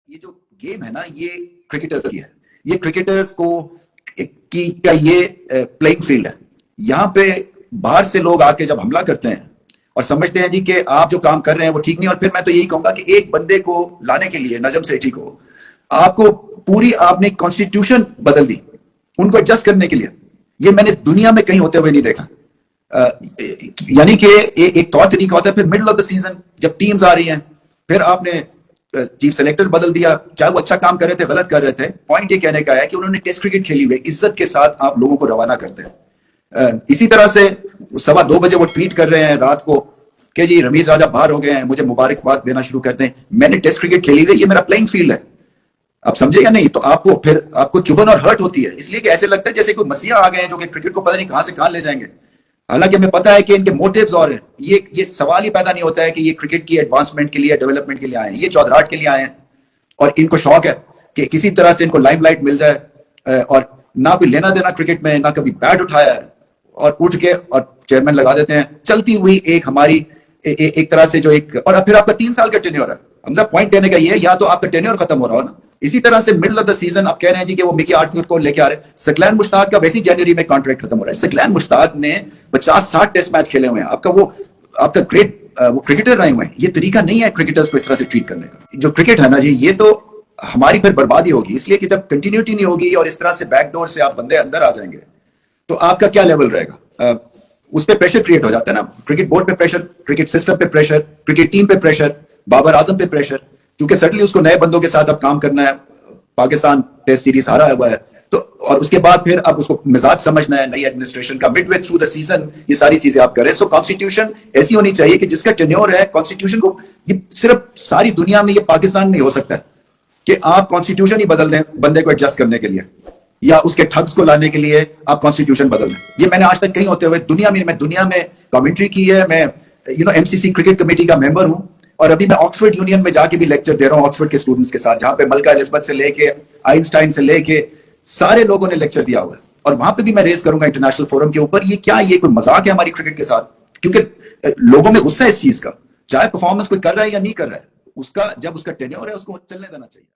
ये जो गेम है ना, ये क्रिकेटर्स की है। ये क्रिकेटर्स को की का ये प्लेइंग फील्ड है। यहाँ पे बाहर से लोग आके जब हमला करते हैं और समझते हैं जी कि आप जो काम कर रहे हैं वो ठीक नहीं, और फिर मैं तो यही कहूंगा कि एक बंदे को लाने के लिए, नजम सेठी को, आपको पूरी आपने कॉन्स्टिट्यूशन बदल दी उनको एडजस्ट करने के लिए। ये मैंने दुनिया में कहीं होते हुए नहीं देखा। यानी कि एक तौर तरीका होता है, फिर मिडिल ऑफ द सीजन जब टीम्स आ रही हैं, फिर आपने चीफ सेलेक्टर बदल दिया, चाहे वो अच्छा काम कर रहे थे गलत कर रहे थे। पॉइंट ये कहने का है कि उन्होंने टेस्ट क्रिकेट खेली हुई, इज्जत के साथ आप लोगों को रवाना करते हैं। इसी तरह से 2:15 बजे वो ट्वीट कर रहे हैं रात को कि जी रमीज राजा बाहर हो गए हैं, मुझे मुबारकबाद देना शुरू करते हैं। मैंने टेस्ट क्रिकेट खेली हुई, ये मेरा प्लेइंग फील्ड है। आप समझे या नहीं? तो आपको फिर आपको चुभन और हर्ट होती है, इसलिए कि ऐसे लगता है जैसे कोई मसीहा आ गए हैं जो कि क्रिकेट को पता नहीं कहां से कहां ले जाएंगे। हालांकि हमें पता है कि इनके मोटिव्स और हैं। ये सवाल ही पैदा नहीं होता है कि ये क्रिकेट की एडवांसमेंट के लिए, डेवलपमेंट के लिए आए हैं। ये चौधराट के लिए आए हैं और इनको शौक है कि किसी तरह से इनको लाइमलाइट मिल जाए, और ना कोई लेना देना क्रिकेट में, ना कभी बैट उठाया है, और उठ के और चेयरमैन लगा देते हैं। चलती हुई एक हमारी एक तरह से जो एक, और फिर आपका 3 साल का टेन्योर है। हमजा पॉइंट कहने का ये है, या तो आपका टेन्योर खत्म हो रहा हो ना। इसी तरह से मिडिल ऑफ द सीजन आप कह रहे हैं जी कि वो मिकी आर्थर को लेके आ रहे हैं। सकलैन मुश्ताक का वैसे ही जनवरी में कॉन्ट्रैक्ट खत्म हो रहा है। सकलैन मुश्ताक ने 50-60 टेस्ट मैच खेले हुए हैं। आपका ग्रेट वो क्रिकेटर रहे हुए हैं। ये तरीका नहीं है क्रिकेटर्स को इस तरह से ट्रीट करने का। जो क्रिकेट है ना जी, ये तो हमारी फिर बर्बादी होगी, इसलिए कि जब कंटिन्यूटी नहीं होगी और इस तरह से बैकडोर से आप बंदे अंदर आ जाएंगे तो आपका क्या लेवल रहेगा। उस पर प्रेशर क्रिएट हो जाता है ना। क्रिकेट बोर्ड पे प्रेशर, क्रिकेट सिस्टम पे प्रेशर, क्रिकेट टीम पे प्रेशर, बाबर आजम पे प्रेशर, क्योंकि सडनली उसको नए बंदों के साथ अब काम करना है। पाकिस्तान टेस्ट सीरीज हारा हुआ है तो, और उसके बाद फिर अब उसको मिजाज समझना है नई एडमिनिस्ट्रेशन का, मिडवे थ्रू द सीजन ये सारी चीजें आप करें। सो कॉन्स्टिट्यूशन ऐसी होनी चाहिए कि जिसका टेन्योर है कॉन्स्टिट्यूशन को, ये सिर्फ सारी दुनिया में, ये पाकिस्तान में हो सकता है कि आप कॉन्स्टिट्यूशन ही बदल दें बंदे को एडजस्ट करने के लिए, या उसके ठग्स को लाने के लिए आप कॉन्स्टिट्यूशन बदल दें। ये मैंने आज तक कहीं होते हुए मैं दुनिया में कमेंट्री की है। मैं एमसीसी क्रिकेट कमेटी का मेंबर हूं, और अभी मैं ऑक्सफोर्ड यूनियन में जाके भी लेक्चर दे रहा हूं ऑक्सफोर्ड के स्टूडेंट्स के साथ, जहां पे मलका एलिजबेथ से लेके आइंस्टाइन से लेके सारे लोगों ने लेक्चर दिया हुआ है। और वहां पे भी मैं रेज करूंगा इंटरनेशनल फोरम के ऊपर, ये कोई मजाक है हमारी क्रिकेट के साथ? क्योंकि लोगों में गुस्सा है इस चीज का, चाहे परफॉर्मेंस कोई कर रहा है या नहीं कर रहा है, जब उसका टेन्योर है उसको चलने देना चाहिए।